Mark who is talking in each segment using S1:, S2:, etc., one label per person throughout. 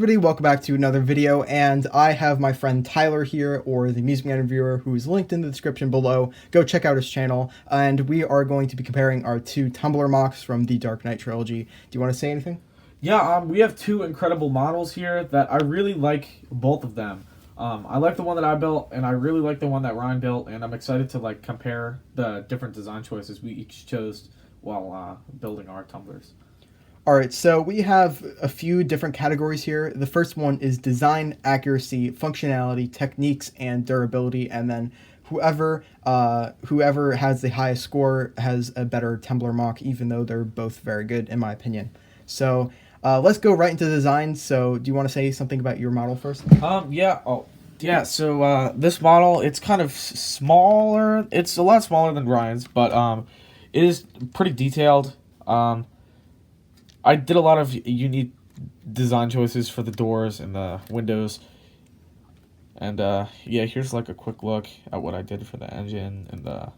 S1: everybody, welcome back to another video, and I have my friend Tyler here, or TheMusicManReviewer, who is linked in the description below. Go check out his channel, and we are going to be comparing our two Tumbler Mocs from the Dark Knight trilogy. Do you want to say anything?
S2: Yeah, we have two incredible models here that I really like both of them. I like the one that I built, and I really like the one that Ryan built, and I'm excited to compare the different design choices we each chose while building our tumblers.
S1: Alright, so we have a few different categories here. The first one is design, accuracy, functionality, techniques, and durability, and then whoever has the highest score has a better Tumbler Moc, even though they're both very good, in my opinion. So let's go right into design. So do you want to say something about your model first?
S2: Yeah. So this model, it's kind of smaller. It's a lot smaller than Ryan's, but it is pretty detailed. I did a lot of unique design choices for the doors and the windows. And yeah, here's like a quick look at what I did for the engine and the...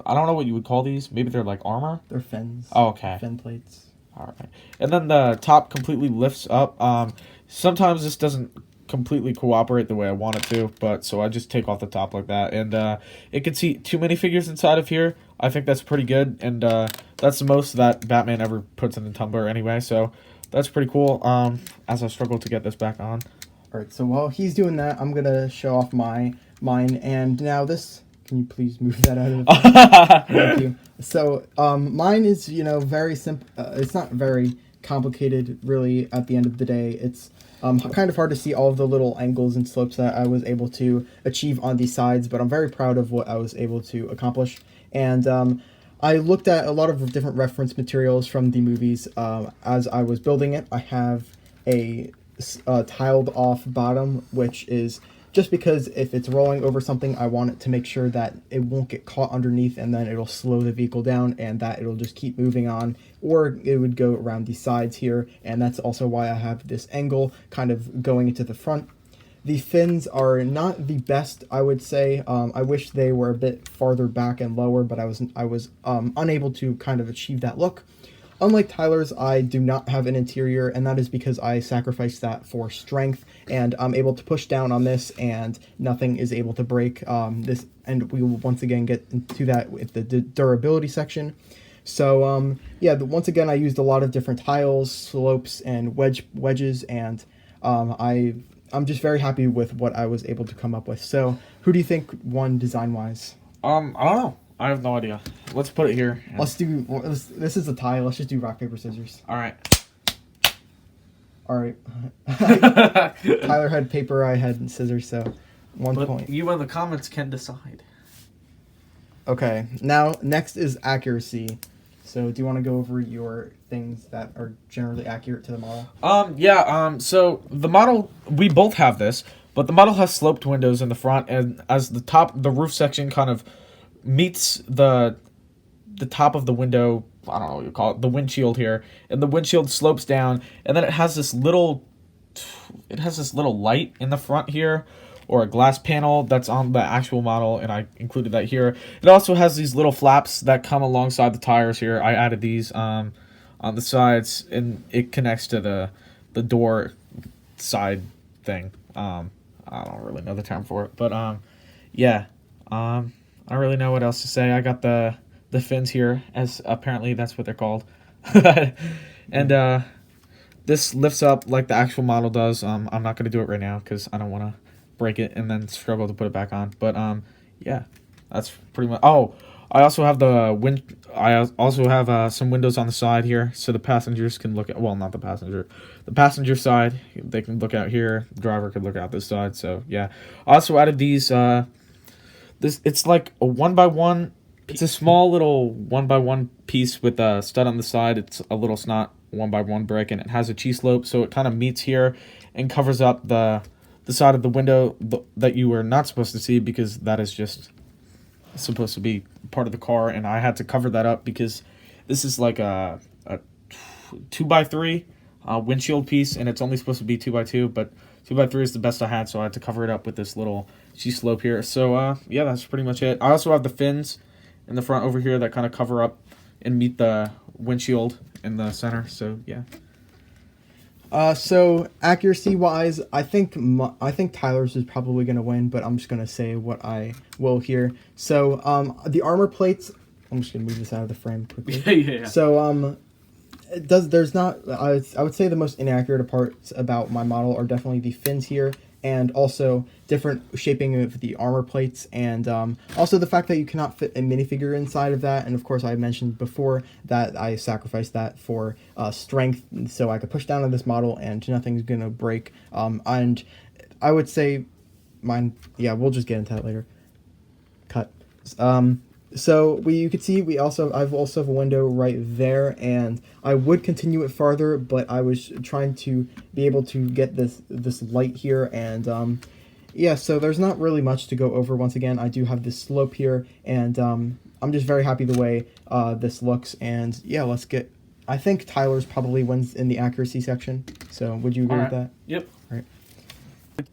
S2: I don't know what you would call these. Maybe they're like armor?
S1: They're fins.
S2: Oh, okay.
S1: Fin plates.
S2: Alright. And then the top completely lifts up. Sometimes this doesn't completely cooperate the way I want it to, but so I just take off the top like that. And it can see too many figures inside of here. I think that's pretty good, and that's the most that Batman ever puts in the tumbler anyway, so that's pretty cool, as I struggle to get this back on.
S1: Alright, so while he's doing that, I'm going to show off mine, and now this... Can you please move that out of the Thank you. So, mine is, very simple. It's not very complicated, really, at the end of the day. It's kind of hard to see all of the little angles and slopes that I was able to achieve on these sides, but I'm very proud of what I was able to accomplish. And I looked at a lot of different reference materials from the movies as I was building it. I have a tiled off bottom, which is just because if it's rolling over something, I want it to make sure that it won't get caught underneath, and then it'll slow the vehicle down, and that it'll just keep moving on, or it would go around the sides here, and that's also why I have this angle kind of going into the front. The fins are not the best, I would say. I wish they were a bit farther back and lower, but I was unable to kind of achieve that look. Unlike Tyler's, I do not have an interior, and that is because I sacrificed that for strength, and I'm able to push down on this, and nothing is able to break this, and we will once again get into that with the durability section. So, yeah, once again, I used a lot of different tiles, slopes, and wedges, and I'm just very happy with what I was able to come up with. So, who do you think won design-wise?
S2: I don't know. I have no idea. Let's put it here.
S1: This is a tie. Let's just do rock, paper, scissors.
S2: Alright.
S1: Alright. Tyler had paper, I had scissors, so 1 point.
S2: You in the comments can decide.
S1: Okay, now next is accuracy. So do you want to go over your things that are generally accurate to the model?
S2: So the model, we both have this, but the model has sloped windows in the front, and as the roof section kind of meets the top of the window, I don't know what you call it, the windshield here, and the windshield slopes down, and then it has this little light in the front here, or a glass panel that's on the actual model, and I included that here. It also has these little flaps that come alongside the tires here. I added these on the sides, and it connects to the door side thing. I don't really know the term for it, but yeah. I don't really know what else to say. I got the fins here, as apparently that's what they're called. And this lifts up like the actual model does. I'm not going to do it right now because I don't want to break it and then struggle to put it back on. But yeah, that's pretty much... Oh, I also have some windows on the side here, so the passengers can look at... Well, not the passenger. The passenger side, they can look out here. The driver could look out this side, so yeah. I also added these... It's like a 1x1. It's a small little 1x1 piece with a stud on the side. It's a little snot 1x1 brick, and it has a G-slope, so it kind of meets here and covers up the side of the window that you were not supposed to see, because that is just supposed to be part of the car, and I had to cover that up because this is like a 2x3 windshield piece, and it's only supposed to be 2x2, but 2x3 is the best I had, so I had to cover it up with this little G-slope here. So, yeah, that's pretty much it. I also have the fins in the front over here that kind of cover up and meet the windshield in the center, so, yeah.
S1: So accuracy wise, I think Tyler's is probably gonna win, but I'm just gonna say what I will here. So the armor plates. I'm just gonna move this out of the frame quickly.
S2: Yeah.
S1: So there's not. I would say the most inaccurate parts about my model are definitely the fins here, and also different shaping of the armor plates, and also the fact that you cannot fit a minifigure inside of that. And of course, I mentioned before that I sacrificed that for strength, so I could push down on this model and nothing's gonna break. And I would say mine. Yeah, we'll just get into that later. Cut. So you could see I've also have a window right there, and I would continue it farther, but I was trying to be able to get this light here, and yeah, so there's not really much to go over. Once again, I do have this slope here, and I'm just very happy the way this looks, and yeah, let's get. I think Tyler's probably wins in the accuracy section. So would you agree with that?
S2: Yep.
S1: All right.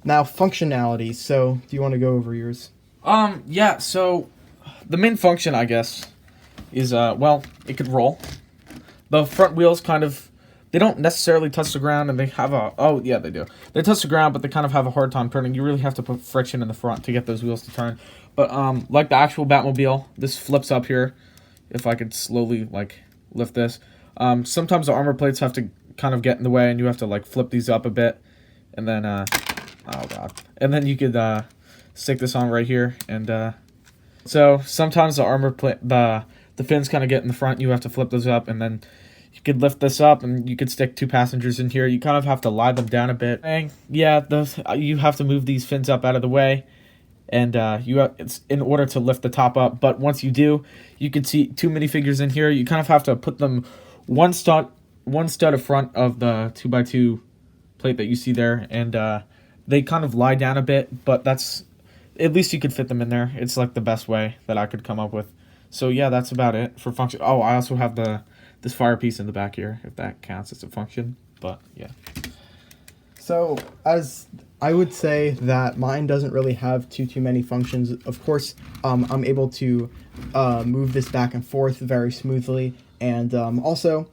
S1: Now functionality. So do you want to go over yours?
S2: Yeah. So the main function, I guess, is well, it could roll. The front wheels they don't necessarily touch the ground, and they have they do. They touch the ground, but they kind of have a hard time turning. You really have to put friction in the front to get those wheels to turn. But like the actual Batmobile, this flips up here. If I could slowly lift this. Sometimes the armor plates have to kind of get in the way, and you have to flip these up a bit, and then oh god, and then you could stick this on right here, and so sometimes the armor plate, the fins kind of get in the front. You have to flip those up, and then you could lift this up, and you could stick 2 passengers in here. You kind of have to lie them down a bit. And yeah, you have to move these fins up out of the way, and it's in order to lift the top up. But once you do, you can see 2 minifigures in here. You kind of have to put them one stud in front of the 2x2 plate that you see there, and they kind of lie down a bit, but that's at least you could fit them in there. It's the best way that I could come up with. So yeah, that's about it for function. Oh, I also have this fire piece in the back here, if that counts as a function. But yeah.
S1: So as I would say that mine doesn't really have too many functions. Of course, I'm able to move this back and forth very smoothly, and also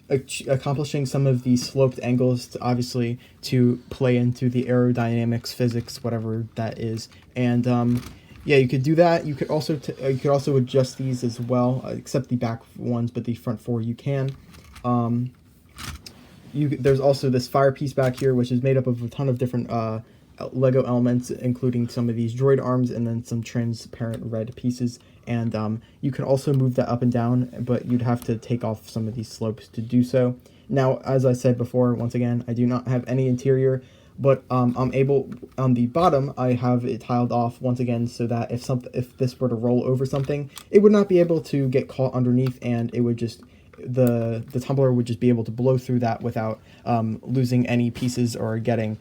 S1: accomplishing some of the sloped angles obviously to play into the aerodynamics, physics, whatever that is. And yeah, you could do that. You could also adjust these as well, except the back ones, but the front 4 you can. There's also this fire piece back here, which is made up of a ton of different Lego elements, including some of these droid arms and then some transparent red pieces. And you can also move that up and down, but you'd have to take off some of these slopes to do so. Now, as I said before, once again, I do not have any interior, but I'm able, on the bottom, I have it tiled off once again so that if this were to roll over something, it would not be able to get caught underneath, and it would just, the tumbler would just be able to blow through that without losing any pieces or getting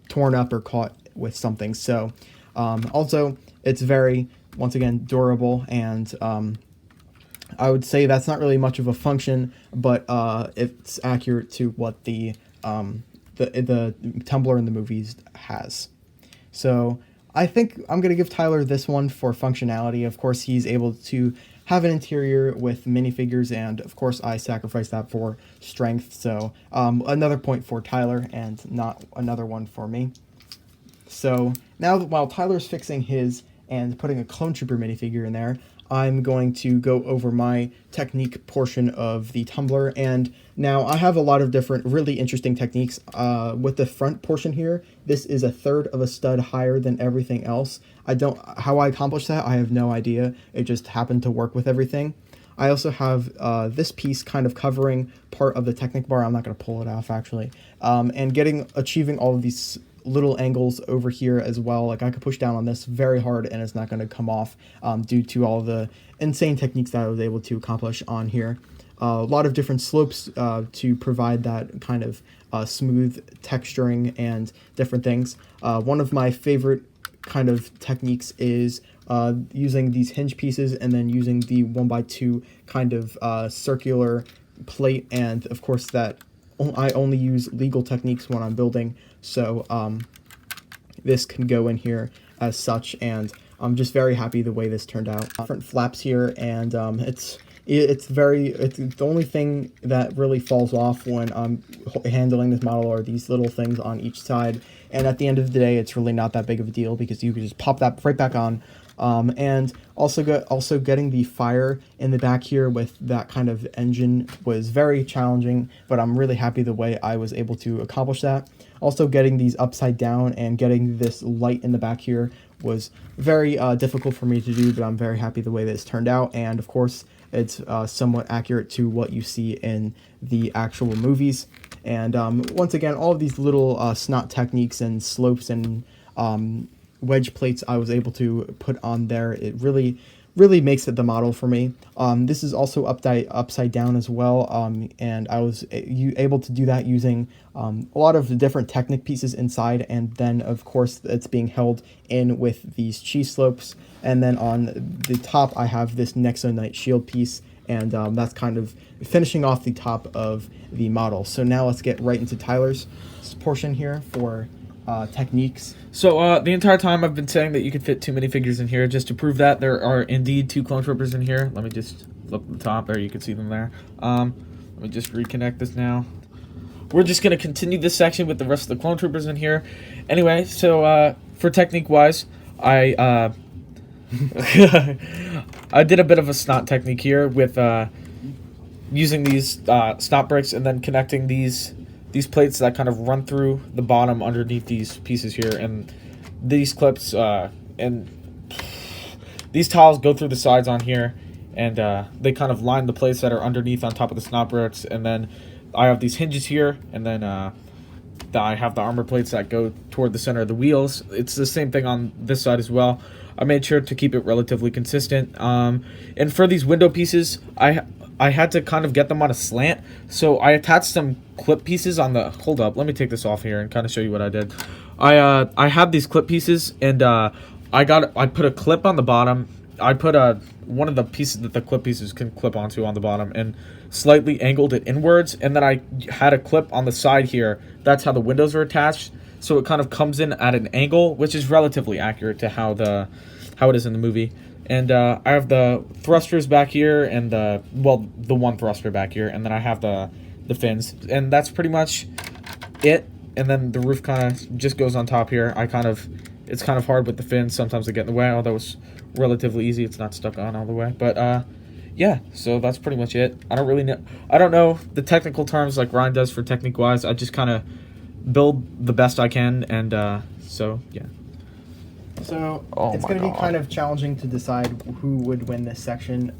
S1: torn up or caught with something. So also, it's very, once again, durable, and I would say that's not really much of a function, but it's accurate to what the Tumbler in the movies has. So I think I'm going to give Tyler this one for functionality. Of course, he's able to have an interior with minifigures, and of course I sacrificed that for strength. So another point for Tyler and not another one for me. So now while Tyler's fixing his and putting a Clone Trooper minifigure in there, I'm going to go over my technique portion of the Tumbler. And now I have a lot of different really interesting techniques. With the front portion here, this is 1/3 of a stud higher than everything else. How I accomplished that, I have no idea. It just happened to work with everything. I also have this piece kind of covering part of the Technic bar. I'm not going to pull it off actually. And achieving all of these little angles over here as well. I could push down on this very hard and it's not going to come off due to all the insane techniques that I was able to accomplish on here. A lot of different slopes to provide that kind of smooth texturing and different things. One of my favorite kind of techniques is using these hinge pieces and then using the 1x2 kind of circular plate, and of course that I only use legal techniques when I'm building, so this can go in here as such, and I'm just very happy the way this turned out. Different flaps here, and it's it's the only thing that really falls off when I'm handling this model are these little things on each side. And at the end of the day, it's really not that big of a deal because you can just pop that right back on. And also getting the fire in the back here with that kind of engine was very challenging, but I'm really happy the way I was able to accomplish that. Also getting these upside down and getting this light in the back here was very difficult for me to do, but I'm very happy the way this turned out. And of course, it's somewhat accurate to what you see in the actual movies. And once again, all of these little snot techniques and slopes and wedge plates I was able to put on there, it really makes it the model for me. This is also upside down as well, and I was able to do that using a lot of the different Technic pieces inside, and then of course it's being held in with these cheese slopes. And then on the top I have this Nexonite shield piece, and that's kind of finishing off the top of the model. So now let's get right into Tyler's portion here for techniques.
S2: So the entire time I've been saying that you could fit too many figures in here. Just to prove that, there are indeed 2 clone troopers in here. Let me just flip the top there. You can see them there. Let me just reconnect this now. We're just going to continue this section with the rest of the clone troopers in here. Anyway, so for technique wise, I I did a bit of a snot technique here with using these snot bricks and then connecting these plates that kind of run through the bottom underneath these pieces here, and these clips and these tiles go through the sides on here, and they kind of line the plates that are underneath on top of the snot bricks. And then I have these hinges here, and then I have the armor plates that go toward the center of the wheels. It's the same thing on this side as well. I made sure to keep it relatively consistent. And for these window pieces, I had to kind of get them on a slant, so I attached some clip pieces on the... Hold up, let me take this off here and kind of show you what I did. I had these clip pieces, and I put a clip on the bottom. I put one of the pieces that the clip pieces can clip onto on the bottom, and slightly angled it inwards, and then I had a clip on the side here. That's how the windows are attached, so it kind of comes in at an angle, which is relatively accurate to how it is in the movie. And I have the thrusters back here, and the one thruster back here, and then I have the fins, and that's pretty much it. And then the roof kind of just goes on top here. It's kind of hard with the fins. Sometimes they get in the way, although it's relatively easy. It's not stuck on all the way. But yeah, so that's pretty much it. I don't know the technical terms like Ryan does for technique wise. I just kind of build the best I can, and so yeah.
S1: So it's going to be kind of challenging to decide who would win this section,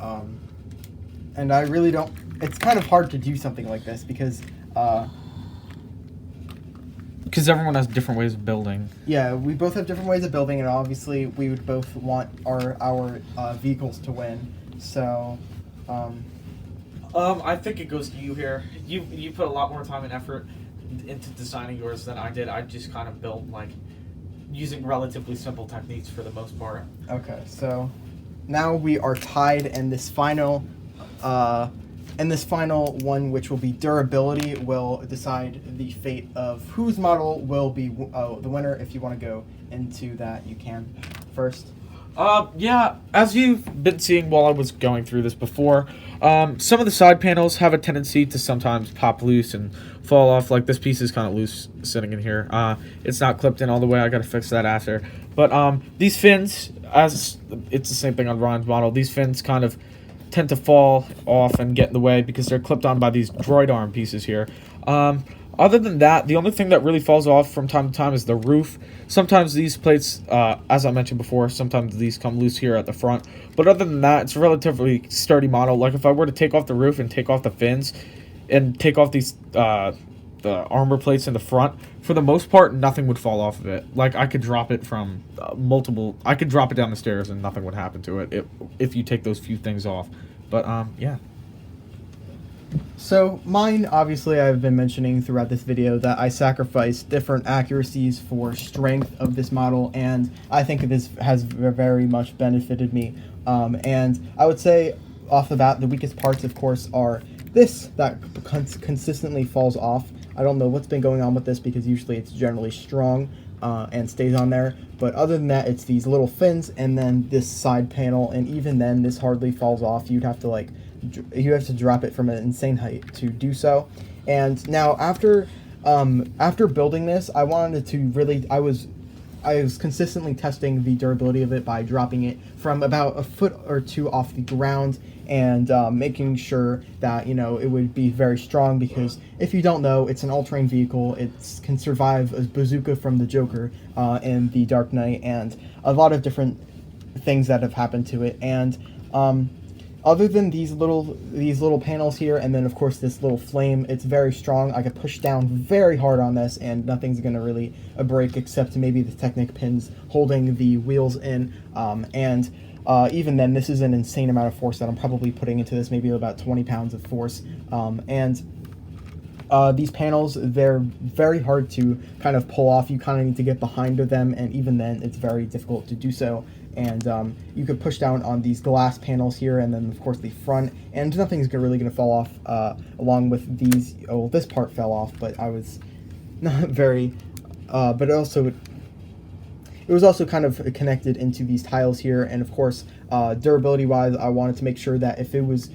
S1: and I really don't... It's kind of hard to do something like this because
S2: everyone has different ways of building.
S1: Yeah, we both have different ways of building, and obviously we would both want our vehicles to win. So,
S2: I think it goes to you here. You put a lot more time and effort into designing yours than I did. I just kind of built like using relatively simple techniques for the most part.
S1: Okay, so now we are tied, and this final one, which will be durability, will decide the fate of whose model will be the winner. If you want to go into that, you can first.
S2: Yeah, as you've been seeing while I was going through this before, some of the side panels have a tendency to sometimes pop loose and fall off. Like this piece is kind of loose sitting in here. It's not clipped in all the way. I gotta fix that after. But these fins, as it's the same thing on Ryan's model, these fins kind of tend to fall off and get in the way because they're clipped on by these droid arm pieces here. Other than that, the only thing that really falls off from time to time is the roof. Sometimes these plates, as I mentioned before, sometimes these come loose here at the front. But other than that, it's a relatively sturdy model. Like if I were to take off the roof and take off the fins and take off these the armor plates in the front, for the most part, nothing would fall off of it. Like I could drop it from I could drop it down the stairs and nothing would happen to it if you take those few things off. But yeah.
S1: So mine, obviously, I've been mentioning throughout this video that I sacrificed different accuracies for strength of this model, and I think this has very much benefited me. And I would say, off the bat, the weakest parts, of course, are this, that consistently falls off. I don't know what's been going on with this because usually it's generally strong and stays on there. But other than that, it's these little fins and then this side panel, and even then, this hardly falls off. You'd have to, like, drop it from an insane height to do so. And now after building this, I wanted to really I was consistently testing the durability of it by dropping it from about a foot or two off the ground and making sure that it would be very strong, because if you don't know, it's an all-terrain vehicle. It can survive a bazooka from the Joker in The Dark Knight, and a lot of different things that have happened to it. And other than these little panels here, and then of course this little flame, it's very strong. I could push down very hard on this, and nothing's gonna really break except maybe the Technic pins holding the wheels in. Even then, this is an insane amount of force that I'm probably putting into this, maybe about 20 pounds of force. These panels, they're very hard to kind of pull off. You kind of need to get behind them, and even then, it's very difficult to do so. And you could push down on these glass panels here, and then of course the front, and nothing's really going to fall off along with these. Oh, this part fell off, but I was not very, but it was also kind of connected into these tiles here. And of course, durability wise, I wanted to make sure that if it was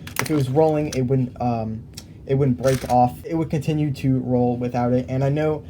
S1: rolling, it wouldn't break off. It would continue to roll without it. And I know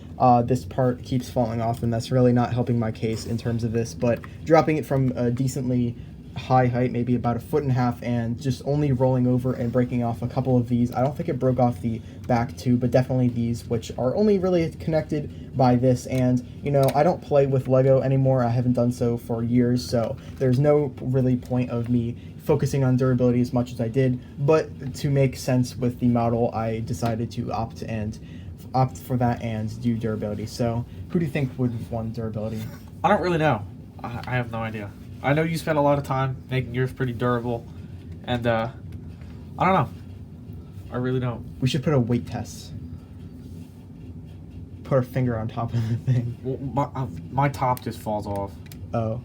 S1: this part keeps falling off, and that's really not helping my case in terms of this, but dropping it from a decently high height, maybe about 1.5 feet, and just only rolling over and breaking off a couple of these. I don't think it broke off the back two, but definitely these, which are only really connected by this. And I don't play with Lego anymore. I haven't done so for years, so there's no really point of me focusing on durability as much as I did. But to make sense with the model, I decided to opt for that and do durability. So who do you think would have won durability?
S2: I don't really know. I have no idea. I know you spent a lot of time making yours pretty durable, and I don't know. I really don't.
S1: We should put a weight test. Put our finger on top of the thing.
S2: Well, my top just falls off.
S1: Oh.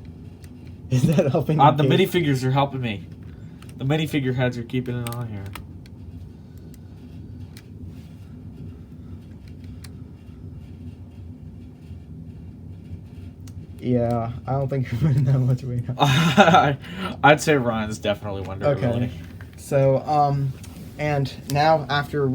S1: Is that helping?
S2: The minifigures are helping me. The minifigure heads are keeping it on here.
S1: Yeah, I don't think you're putting that much weight on.
S2: I'd say Ryan's definitely won durability.
S1: Okay. So, and now after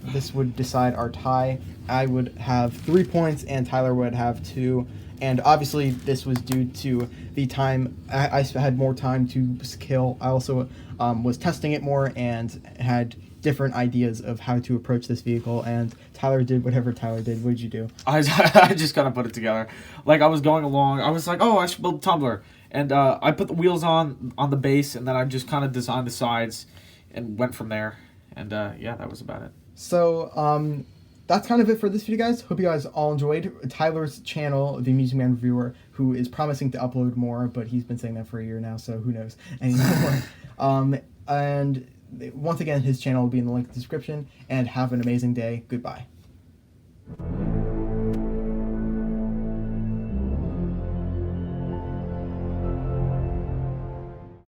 S1: this would decide our tie, I would have 3 points and Tyler would have 2. And obviously this was due to the time. I had more time to kill. I also was testing it more and had different ideas of how to approach this vehicle, and Tyler did whatever Tyler did. What did you do?
S2: I just kind of put it together. Like, I was going along, I was like, oh, I should build Tumbler. And I put the wheels on the base, and then I just kind of designed the sides and went from there. And yeah, that was about it.
S1: So that's kind of it for this video, guys. Hope you guys all enjoyed. Tyler's channel, TheMusicManReviewer, who is promising to upload more, but he's been saying that for a year now, so who knows anymore. And once again, his channel will be in the link in the description, and have an amazing day. Goodbye.